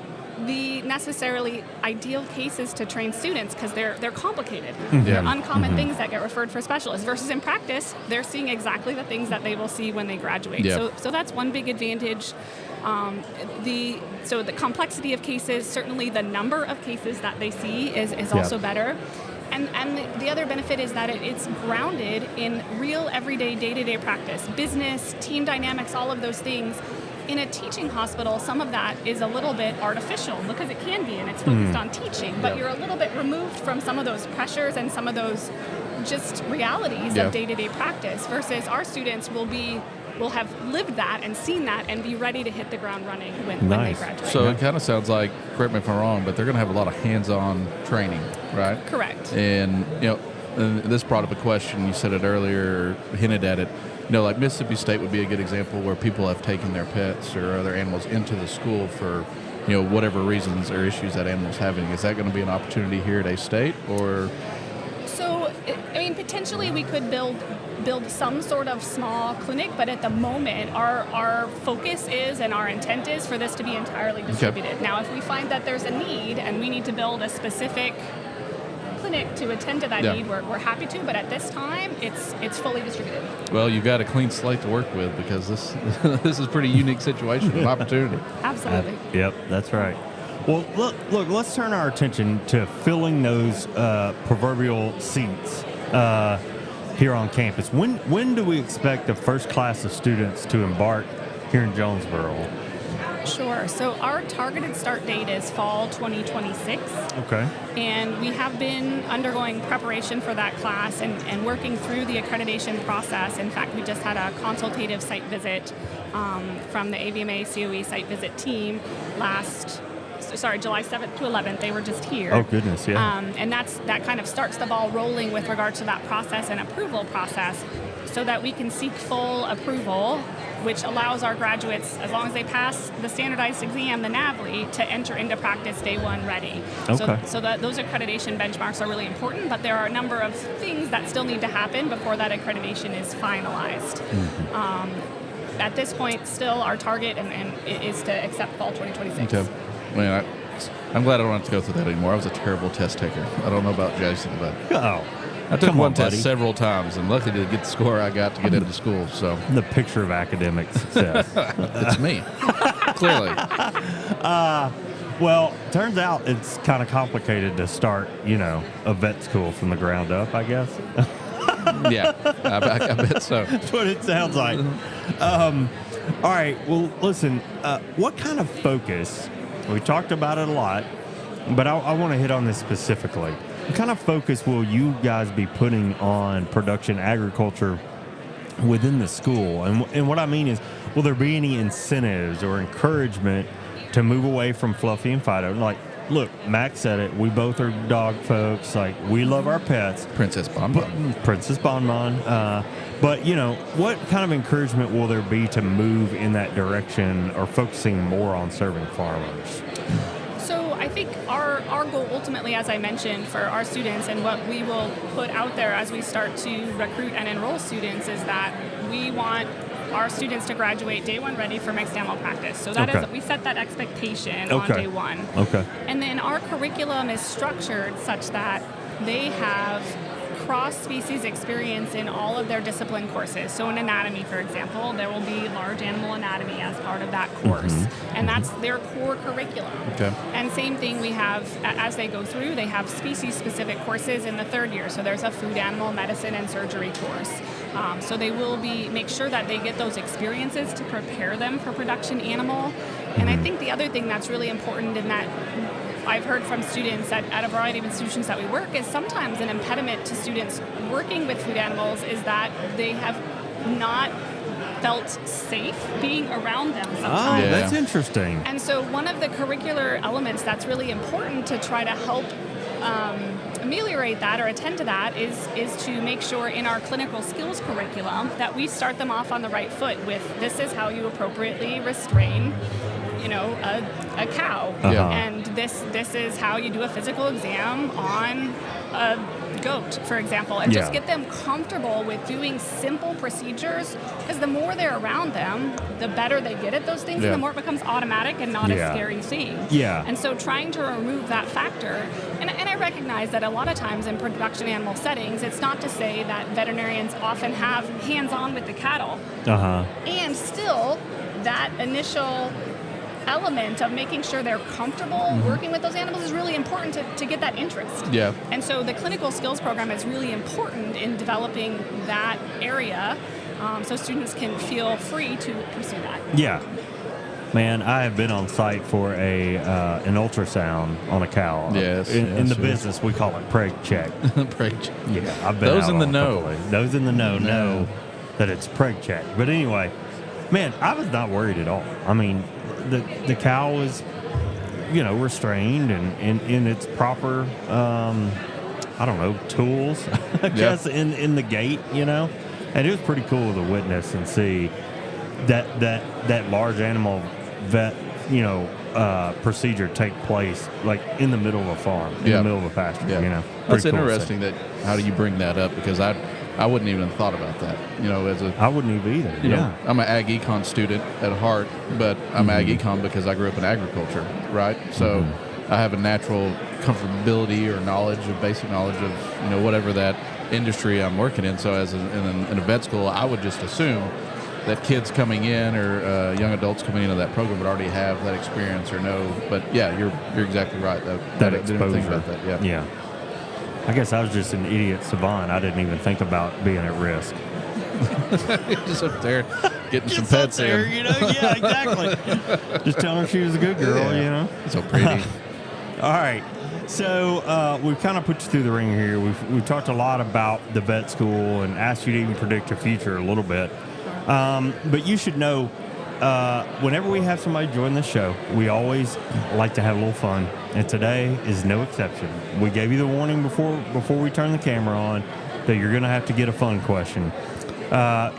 the necessarily ideal cases to train students because they're complicated. They're uncommon things that get referred for specialists, versus in practice, they're seeing exactly the things that they will see when they graduate. So that's one big advantage. So the complexity of cases, certainly the number of cases that they see is also better. And the other benefit is that it's grounded in real everyday day-to-day practice, business, team dynamics, all of those things. In a teaching hospital, some of that is a little bit artificial because it can be, and it's focused on teaching, but you're a little bit removed from some of those pressures and some of those just realities of day-to-day practice, versus our students will have lived that and seen that and be ready to hit the ground running when they graduate. So it kind of sounds like, correct me if I'm wrong, but they're going to have a lot of hands-on training, right? Correct. And, and this brought up a question. You said it earlier, hinted at it. Like Mississippi State would be a good example where people have taken their pets or other animals into the school for, whatever reasons or issues that animal's having. Is that going to be an opportunity here at A-State, or? So, potentially we could build some sort of small clinic, but at the moment our focus is and our intent is for this to be entirely distributed. Okay. Now, if we find that there's a need and we need to build a specific clinic to attend to that need, we're happy to, but at this time it's fully distributed. Well, you've got a clean slate to work with, because this is a pretty unique situation and opportunity. Absolutely. Yep, that's right. Well, look, let's turn our attention to filling those proverbial seats here on campus. When do we expect the first class of students to embark here in Jonesboro? Sure. So our targeted start date is fall 2026. Okay. And we have been undergoing preparation for that class and working through the accreditation process. In fact, we just had a consultative site visit from the AVMA COE site visit team July 7th to 11th. They were just here. Oh, goodness, yeah. And that kind of starts the ball rolling with regard to that process and approval process, so that we can seek full approval which allows our graduates, as long as they pass the standardized exam, the NAVLE, to enter into practice day one ready. Okay. So that those accreditation benchmarks are really important, but there are a number of things that still need to happen before that accreditation is finalized. At this point, still our target and is to accept fall 2026. Okay. Man, I'm glad I don't have to go through that anymore. I was a terrible test taker. I don't know about Jason, but I took one test several times, and luckily to get the score I got to get into school. So the picture of academic success. It's me, clearly. Well, turns out it's kind of complicated to start, a vet school from the ground up, I guess. Yeah, I bet so. That's what it sounds like. All right. Well, listen, what kind of focus, we talked about it a lot, but I want to hit on this specifically. What kind of focus will you guys be putting on production agriculture within the school? And what I mean is, will there be any incentives or encouragement to move away from Fluffy and Fido? Like, look, Max said it. We both are dog folks. Like, we love our pets. Princess Bonbon. But, what kind of encouragement will there be to move in that direction or focusing more on serving farmers? So I think our goal ultimately, as I mentioned, for our students and what we will put out there as we start to recruit and enroll students is that we want our students to graduate day one ready for mixed animal practice. So that is, we set that expectation on day one. Okay. And then our curriculum is structured such that they have cross-species experience in all of their discipline courses. So in anatomy, for example, there will be large animal anatomy as part of that course. And that's their core curriculum. Okay. And same thing we have, as they go through, they have species-specific courses in the third year. So there's a food animal medicine and surgery course. So they will make sure that they get those experiences to prepare them for production animal. And I think the other thing that's really important in that I've heard from students at a variety of institutions that we work is sometimes an impediment to students working with food animals is that they have not felt safe being around them sometimes. Oh, that's interesting. And so one of the curricular elements that's really important to try to help ameliorate that or attend to that is to make sure in our clinical skills curriculum that we start them off on the right foot with this is how you appropriately restrain a cow. And this is how you do a physical exam on a goat, for example, and just get them comfortable with doing simple procedures, because the more they're around them, the better they get at those things, and the more it becomes automatic and not a scary thing. And so trying to remove that factor, and I recognize that a lot of times in production animal settings, it's not to say that veterinarians often have hands-on with the cattle, and still that initial element of making sure they're comfortable working with those animals is really important to get that interest. And so the clinical skills program is really important in developing that area so students can feel free to pursue that. Man, I have been on site for an ultrasound on a cow. In the business, we call it preg check. Preg check. I've been Those out in the on know. Those in the know that it's preg check. But anyway, man, I was not worried at all. I mean, the cow was, restrained and in its proper, tools, I guess, in the gate, And it was pretty cool to witness and see that large animal vet, procedure take place, like, in the middle of a farm, in the middle of a pasture, That's cool interesting how do you bring that up? Because I wouldn't even have thought about that. I wouldn't have either. I'm an ag econ student at heart, but I'm ag econ because I grew up in agriculture, right? So I have a natural comfortability or basic knowledge of whatever that industry I'm working in. So as in a vet school, I would just assume that kids coming in or young adults coming into that program would already have that experience or know. But you're exactly right. That I exposure. didn't think about that. Yeah. I guess I was just an idiot savant. I didn't even think about being at risk. Just up there getting some pets in. Yeah, exactly. Just telling her she was a good girl, So pretty. All right. So we've kind of put you through the ringer here. We've talked a lot about the vet school and asked you to even predict your future a little bit. But you should know, whenever we have somebody join the show, we always like to have a little fun. And today is no exception. We gave you the warning before we turn the camera on that you're going to have to get a fun question.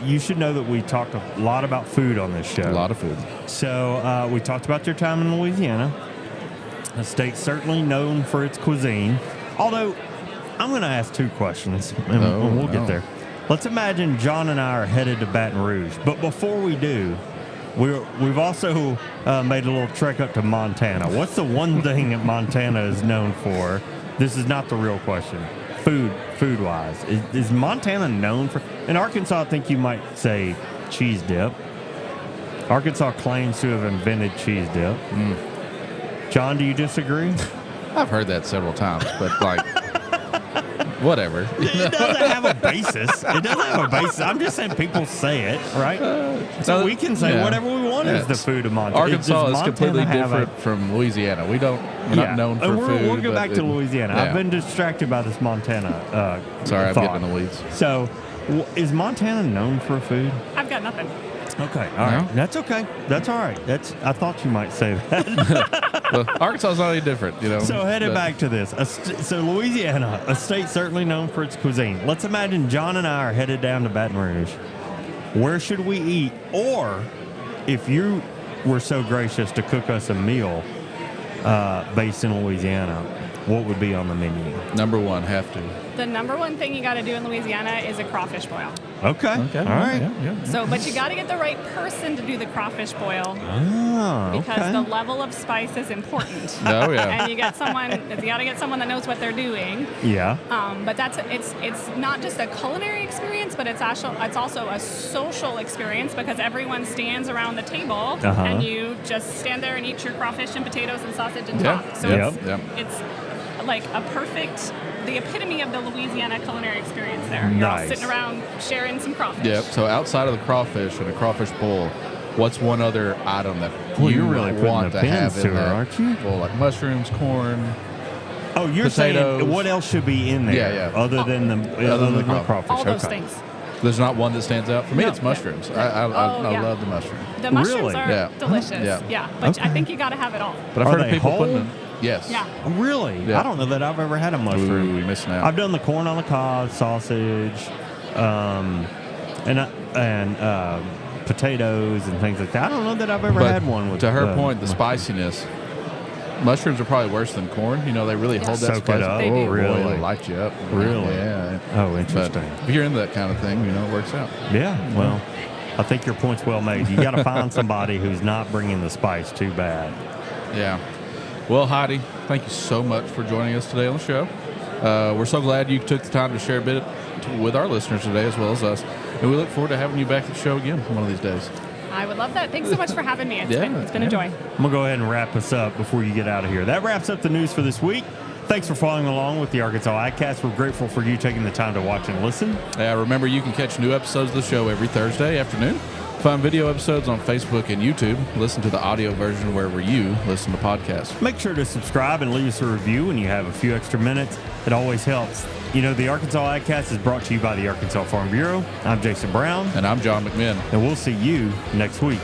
You should know that we talked a lot about food on this show. A lot of food. So we talked about your time in Louisiana. A state certainly known for its cuisine. Although, I'm going to ask 2 questions, and we'll get there. Let's imagine John and I are headed to Baton Rouge. But before we do, we've also made a little trek up to Montana. What's the one thing that Montana is known for? This is not the real question. Food-wise. Is Montana known for... In Arkansas, I think you might say cheese dip. Arkansas claims to have invented cheese dip. John, do you disagree? I've heard that several times, but whatever. It doesn't have a basis. I'm just saying people say it, right? So we can say whatever we want is the food of Montana. Arkansas is completely different from Louisiana. We're not known for food. We'll go back to Louisiana. I've been distracted by this Montana Sorry, I'm thought. getting in the weeds. So, is Montana known for food? I've got nothing. Okay, all right. That's okay. That's all right. I thought you might say that. Well, Arkansas is not any different, So headed back to this. So Louisiana, a state certainly known for its cuisine. Let's imagine John and I are headed down to Baton Rouge. Where should we eat? Or if you were so gracious to cook us a meal based in Louisiana, what would be on the menu? Number 1, have to. The number one thing you got to do in Louisiana is a crawfish boil. Okay. All right. Yeah. So, but you got to get the right person to do the crawfish boil because the level of spice is important. Oh yeah. And you got to get someone that knows what they're doing. Yeah. But it's not just a culinary experience, but it's also a social experience because everyone stands around the table and you just stand there and eat your crawfish and potatoes and sausage and talk. So it's like the epitome of the Louisiana culinary experience there. You're all sitting around sharing some crawfish. Yep. So outside of the crawfish and a crawfish bowl, what's one other item that you're really want putting the to have pins in to her, that? aren't you? Well, like mushrooms, corn. Oh, you're potatoes. saying what else should be in there? Yeah. Other than the crawfish. All those things. There's not one that stands out. For me, it's mushrooms. I love the mushrooms. The mushrooms Really? are delicious. Yeah. But I think you got to have it all. But I've Are heard of they people whole? putting them. Yes. Yeah. Really? Yeah. I don't know that I've ever had a mushroom. Ooh, you're missing out. I've done the corn on the cob, sausage, and potatoes and things like that. I don't know that I've ever had one with. To her point, the spiciness. Mushrooms are probably worse than corn. They really hold that Soak spice. it up. They do. Boy, Really? it'll light you up. Really? Yeah. Oh, interesting. But if you're into that kind of thing, it works out. Yeah. Well, I think your point's well made. You got to find somebody who's not bringing the spice too bad. Yeah. Well, Heidi, thank you so much for joining us today on the show. We're so glad you took the time to share a bit with our listeners today as well as us. And we look forward to having you back at the show again one of these days. I would love that. Thanks so much for having me. It's been a joy. I'm going to go ahead and wrap us up before you get out of here. That wraps up the news for this week. Thanks for following along with the Arkansas AgCast. We're grateful for you taking the time to watch and listen. Remember, you can catch new episodes of the show every Thursday afternoon. Find video episodes on Facebook and YouTube. Listen to the audio version wherever you listen to podcasts. Make sure to subscribe and leave us a review when you have a few extra minutes. It always helps. The Arkansas AgCast is brought to you by the Arkansas Farm Bureau. I'm Jason Brown. And I'm John McMinn. And we'll see you next week.